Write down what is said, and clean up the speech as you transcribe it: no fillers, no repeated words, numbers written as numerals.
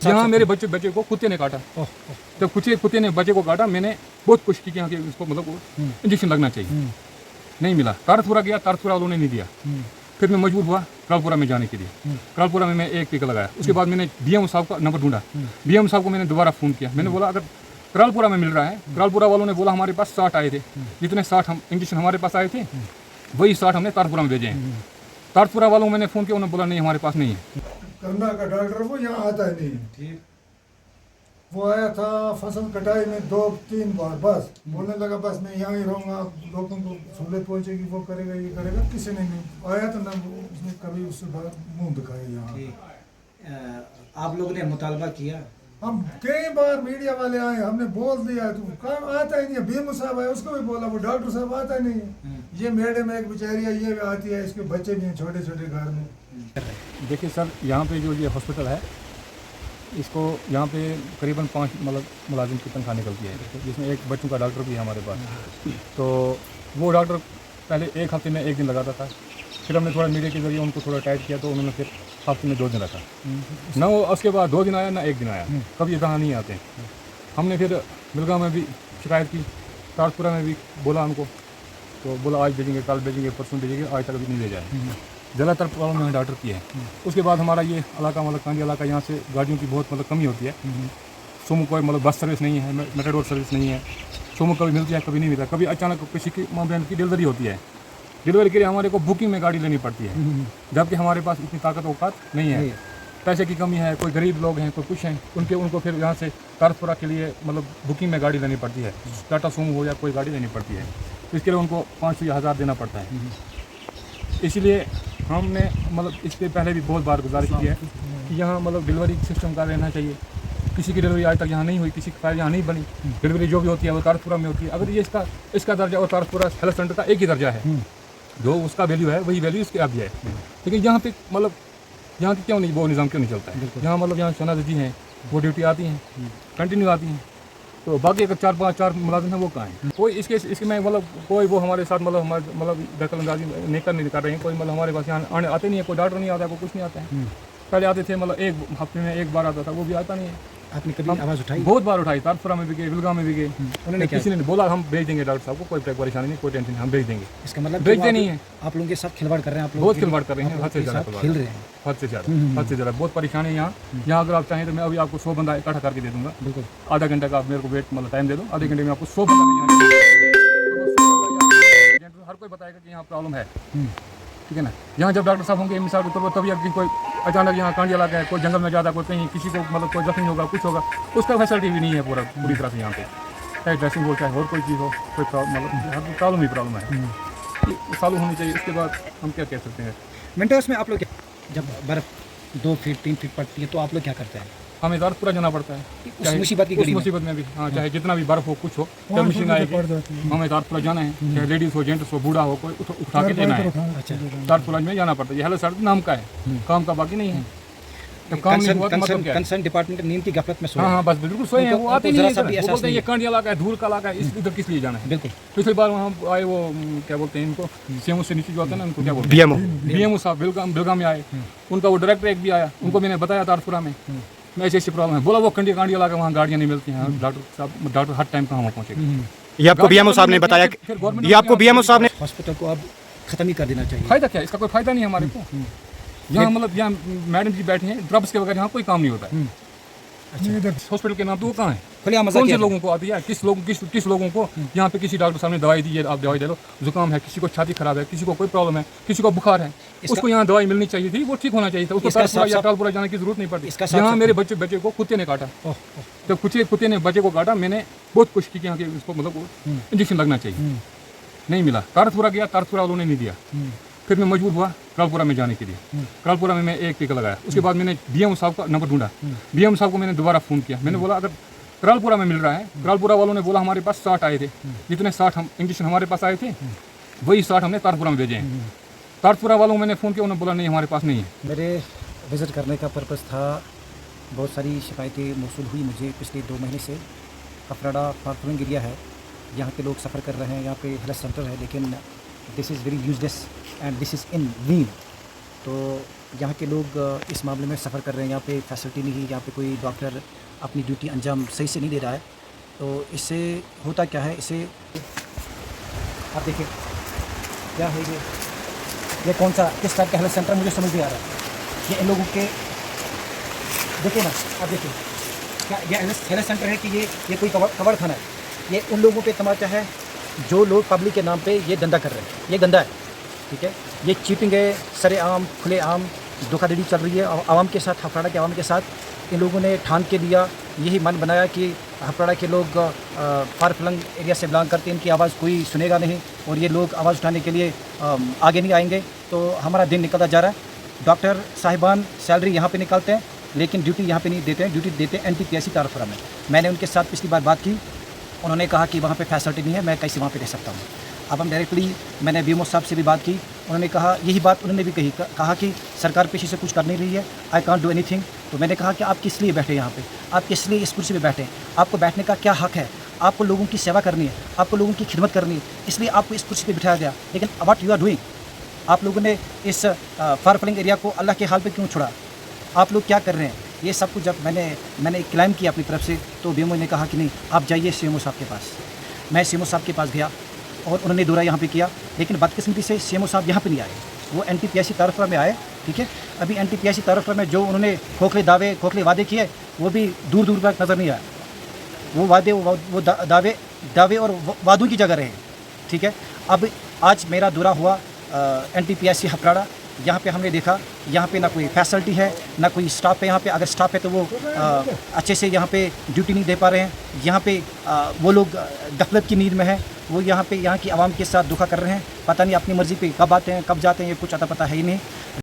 यहाँ मेरे बच्चे को कुत्ते ने काटा। जब कुत्ते ने बच्चे को काटा, मैंने बहुत कोशिश की कि यहाँ के उसको मतलब इंजेक्शन लगना चाहिए, नहीं मिला। तारतपुरा गया, तारतपुरा वालों ने नहीं दिया। फिर मैं मजबूर हुआ करालपुरा में जाने के लिए। करालपुरा में मैं एक टीका लगाया। उसके बाद मैंने बीएम साहब का नंबर ढूंढा। बीएम साहब को मैंने दोबारा फ़ोन किया। मैंने बोला अगर करालपुरा में मिल रहा है, करालपुरा वालों ने बोला हमारे पास 60 आए थे, जितने 60 हम इंजेक्शन हमारे पास आए थे वही 60 हमने तारतपुरा में भेजे हैं। तारतपुरा वालों को मैंने फ़ोन किया, उन्होंने बोला नहीं हमारे पास नहीं है। करना का डॉक्टर वो यहाँ आता ही नहीं। ठीक, वो आया था फसल कटाई में 2-3 बार, बस बोलने लगा बस मैं यहाँ ही रहूँगा, लोगों को सहूलियत पहुँचेगी, वो करेगा ये करेगा। किसी ने नहीं आया तो ना उसने कभी उससे मुँह दिखाया यहाँ। आप लोगों ने मुतालबा किया? हम कई बार मीडिया वाले आए, हमने बोल दिया तू काम आता ही नहीं है। भीम साहब आए, उसको भी बोला, वो डॉक्टर साहब आता ही नहीं है। ये मैडम एक बेचारी है, ये आती है, इसके बच्चे भी हैं छोटे छोटे घर में। देखिए सर, यहाँ पे जो ये हॉस्पिटल है, इसको यहाँ पे करीबन 5 मतलब मुलाजिम की तनख्वाह निकलती है, जिसमें एक बच्चों का डॉक्टर भी है हमारे पास। तो वो डॉक्टर पहले एक हफ्ते में 1 दिन लगाता था, फिर हमने थोड़ा मीडिया के जरिए उनको थोड़ा टाइट किया, तो उन्होंने फिर हफ्ते में 2 दिन रखा। ना वो उसके बाद 2 दिन आया, ना 1 दिन आया, कभी यहाँ नहीं आते। हमने फिर बिलगांव में भी शिकायत की, तारतपुरा में भी बोला उनको, तो बोला आज भेजेंगे, कल भेजेंगे, परसों भेजेंगे, आज तक अभी नहीं भेजा है। ज़्यादातर प्रॉब्लम में डॉक्टर की है। उसके बाद हमारा ये इलाका मतलब कांडी इलाका, यहाँ से गाड़ियों की बहुत मतलब कमी होती है। सोमो कोई मतलब बस सर्विस नहीं है, मेटाडोर सर्विस नहीं है। सोमो कभी मिलती है, कभी नहीं मिलता। कभी अचानक किसी की मामले की डिलीवरी होती है, डिलीवरी के लिए हमारे को बुकिंग में गाड़ी लेनी पड़ती है, जबकि हमारे पास इतनी ताकत औकात नहीं है। पैसे की कमी है, कोई गरीब लोग हैं, कोई कुछ हैं, उनको फिर यहाँ से तारतपुरा के लिए मतलब बुकिंग में गाड़ी लेनी पड़ती है। टाटा सोमो हो या कोई गाड़ी लेनी पड़ती है, तो इसके लिए उनको 500 या 1000 देना पड़ता है। इसलिए हमने मतलब इसके पहले भी बहुत बार गुजारिश की है कि यहाँ मतलब डिलीवरी सिस्टम का रहना चाहिए। किसी की डिलीवरी आज तक यहाँ नहीं हुई, किसी की फाइल यहाँ नहीं बनी। डिलीवरी जो भी होती है वो तारतपुरा में होती है। अगर ये इसका दर्जा और तारतपुरा हेल्थ सेंटर का एक ही दर्जा है, जो उसका वैल्यू है वही वैल्यू इसके अब भी है। लेकिन यहाँ पे मतलब यहाँ की क्यों नहीं वो निज़ाम क्यों नहीं चलता है? यहाँ मतलब यहाँ शहनाज जी हैं, वो ड्यूटी आती हैं, कंटिन्यू आती हैं, तो बाकी अगर 4 मुलाजिम हैं वो कहाँ हैं? कोई इसके में मतलब कोई वो हमारे साथ मतलब दखलंदाजी नहीं कर रहे हैं। कोई मतलब हमारे पास यहाँ आते नहीं है, कोई डॉक्टर नहीं आता है, कोई कुछ नहीं आता है। पहले आते थे, मतलब 1 हफ्ते में 1 बार आता था, वो भी आता नहीं है। आपने कभी आवाज़ उठाई? बहुत बार उठाई, तारतपुरा में भी गए, बिलगांव में भी गए। उन्होंने किसी ने बोला हम भेज देंगे डॉक्टर साहब को, कोई परेशानी नहीं, कोई टेंशन नहीं, हम भेज देंगे। इसका मतलब भेजते नहीं है। आप लोगों के साथ खिलवाड़ कर रहे हैं? आप बहुत खिलवाड़ कर रहे हैं, हद से ज़्यादा खेल रहे हैं, हद से ज़्यादा बहुत परेशानी है यहाँ। अगर आप चाहें तो मैं अभी आपको 100 बंदा इकट्ठा करके दे दूँगा। बिल्कुल, आधा घंटे का आप मेरे को वेट मतलब टाइम दे दो, आधे घंटे में आपको 100 बंदा हर कोई बताएगा कि यहाँ प्रॉब्लम है। ठीक है ना? यहाँ जब डॉक्टर साहब होंगे मिसाल तो तभी अगर कोई अचानक यहाँ कांडी इलाका है, कोई जंगल में ज़्यादा, कोई कहीं किसी को मतलब कोई जख्मी होगा, कुछ होगा, उसका फैसिलिटी भी नहीं है पूरी तरह से यहाँ पे। चाहे ड्रेसिंग हो, चाहे और कोई चीज़ हो, कोई मतलब प्रॉब्लम ही प्रॉब्लम है। चालू होनी चाहिए। उसके बाद हम क्या कह सकते हैं? विंटर्स में आप लोग जब बर्फ़ 2 फीट 3 फीट पड़ती है तो आप लोग क्या करते हैं? हमें तारतपुरा जाना पड़ता है, उस मुसीबत में भी। हाँ, चाहे जितना भी बर्फ हो, कुछ हो, जब मशीन आएगी हमें तारतपुरा जाना है। चाहे लेडीज़ हो, जेंट्स हो, बूढ़ा हो, कोई उठा के लेना है। तारतपुरा में जाना पड़ता है। ये हेल्थ सेंटर नाम का है, काम का बाकी नहीं है। जब काम नहीं हुआ तो मतलब क्या है? कंसर्न डिपार्टमेंट नींद की गफलत में सोए। हाँ, बस बिल्कुल सोए हैं। वो आते नहीं है, वो बोलते हैं ये कांडी इलाका है, धूल का इलाका है, इधर किस लिए जाना है? बिल्कुल। पिछली बार वहाँ आए, वो क्या बोलते हैं इनको, सीएमओ से नीचे जो आता है ना, उनको क्या बोलते हैं? बीएमओ साहब बिलगांव में आए, उनका वो डायरेक्टर एक भी आया, उनको मैंने बताया तारतपुरा में ऐसी प्रॉब्लम है। बोला वो कांडी इलाका वहाँ गाड़ियाँ नहीं मिलती हैं, डॉक्टर हर टाइम कहाँ पहुँचेगा। ये आपको बीएमओ साहब ने बताया? ये आपको बीएमओ साहब ने? हॉस्पिटल को अब खत्म ही कर देना चाहिए। फायदा क्या? इसका कोई फायदा नहीं हमारे को। यहाँ मतलब यहाँ मैडम जी बैठे हैं, ड्रग्स के बगैर यहाँ कोई काम नहीं होता है। हॉस्पिटल के नाम तो वो कहाँ है? कौन से लोगों को आती है? किस लोगों को यहाँ पे किसी डॉक्टर साहब ने दवाई दी है, आप दवाई ले लो। जुकाम है, किसी को छाती खराब है, किसी को कोई प्रॉब्लम है, किसी को बुखार है, उसको यहाँ दवाई मिलनी चाहिए थी, वो ठीक होना चाहिए था। उसको तारतपुरा जाने की जरूरत नहीं पड़ती। यहाँ मेरे बच्चे को कुत्ते ने काटा। जब कुत्ते ने बच्चे को काटा, मैंने बहुत कोशिश की कि यहाँ के उसको मतलब इंजेक्शन लगना चाहिए, नहीं मिला। तारतपुरा गया, तारतपुरा वालों ने नहीं दिया। फिर मैं मजबूर हुआ करालपुरा में जाने के लिए। करालपुरा में मैं एक टीका लगाया। उसके बाद मैंने बीएम साहब का नंबर ढूंढा। बीएम साहब को मैंने दोबारा फ़ोन किया। मैंने बोला अगर करालपुरा में मिल रहा है, करालपुरा वालों ने बोला हमारे पास 60 आए थे, जितने 60 हम इंजेक्शन हमारे पास आए थे वही 60 हमने तारतपुरा में भेजे हैं। तारतपुरा वालों को मैंने फ़ोन किया, उन्होंने बोला नहीं हमारे पास नहीं है। मेरे विज़िट करने का पर्पज़ था, बहुत सारी शिकायतें मौसूल हुई मुझे पिछले 2 महीने से। कफराड़ा फार्मिंग एरिया है, यहाँ के लोग सफ़र कर रहे हैं, यहाँ पे हेल्थ सेंटर है, लेकिन this is very useless and this is in vain. तो यहाँ के लोग इस मामले में सफ़र कर रहे हैं, यहाँ पे फैसिलिटी नहीं है, यहाँ पे कोई डॉक्टर अपनी ड्यूटी अंजाम सही से नहीं दे रहा है। तो इससे होता क्या है, इससे आप देखिए क्या है ये कौन सा किस टाइप का हेल्थ सेंटर मुझे समझ नहीं आ रहा है। ये इन लोगों के देखिए ना, आप देखिए क्या ये हेल्थ सेंटर है कि ये कोई कवर खाना है। ये उन लोगों पे तमाचा है जो लोग पब्लिक के नाम पे ये धंधा कर रहे हैं। ये गंदा है, ठीक है। ये चीटिंग है, सरेआम खुलेआम धोखाधड़ी चल रही है आवाम के साथ, हफराड़ा के आवाम के साथ। इन लोगों ने ठान के लिया, यही मन बनाया कि हफराड़ा के लोग फार फ्लंग एरिया से बिलोंग करते हैं, इनकी आवाज़ कोई सुनेगा नहीं और ये लोग आवाज़ उठाने के लिए आगे नहीं आएंगे। तो हमारा दिन निकलता जा रहा है। डॉक्टर साहिबान सैलरी यहाँ पे निकालते हैं, लेकिन ड्यूटी यहाँ पे नहीं देते हैं, ड्यूटी देते हैं NTPIC तारफरा में। मैंने उनके साथ पिछली बार बात की, उन्होंने कहा कि वहाँ पे फैसिलिटी नहीं है, मैं कैसे वहाँ पे रह सकता हूँ। अब हम डायरेक्टली मैंने BMO साहब से भी बात की, उन्होंने कहा यही बात उन्होंने भी कहा कि सरकार पेशी से कुछ कर नहीं रही है, आई कांट डू एनीथिंग। तो मैंने कहा कि आप किस लिए बैठे यहाँ पे, आप किस लिए इस कुर्सी पे बैठे हैं, आपको बैठने का क्या हक है, आपको लोगों की सेवा करनी है, आपको लोगों की खिदमत करनी है, इसलिए आपको इस कुर्सी पर बिठाया गया। लेकिन व्हाट यू आर डूइंग, आप लोगों ने इस फार फ्लंग एरिया को अल्लाह के हाल पर क्यों छोड़ा, आप लोग क्या कर रहे हैं। ये सब कुछ जब मैंने क्लाइम किया अपनी तरफ से, तो BMO ने कहा कि नहीं आप जाइए CMO साहब के पास। मैं CMO साहब के पास गया और उन्होंने दौरा यहाँ पे किया, लेकिन बदकिस्मती से CMO साहब यहाँ पे नहीं आए, वो NTPIC तारफरा में आए, ठीक है। अभी NTPIC तारफरा में जो उन्होंने खोखले वादे किए वो भी दूर दूर तक नज़र नहीं आया। वो दावे और वादों की जगह रहे, ठीक है। अब आज मेरा दौरा हुआ NTPIC हफराड़ा, यहाँ पे हमने देखा यहाँ पे ना कोई फैसिलिटी है, ना कोई स्टाफ है यहाँ पे। अगर स्टाफ है तो वो अच्छे से यहाँ पे ड्यूटी नहीं दे पा रहे हैं। यहाँ पे वो लोग गफलत की नींद में हैं, वो यहाँ की आवाम के साथ धोखा कर रहे हैं। पता नहीं अपनी मर्ज़ी पे कब आते हैं कब जाते हैं, ये कुछ अता पता है ही नहीं।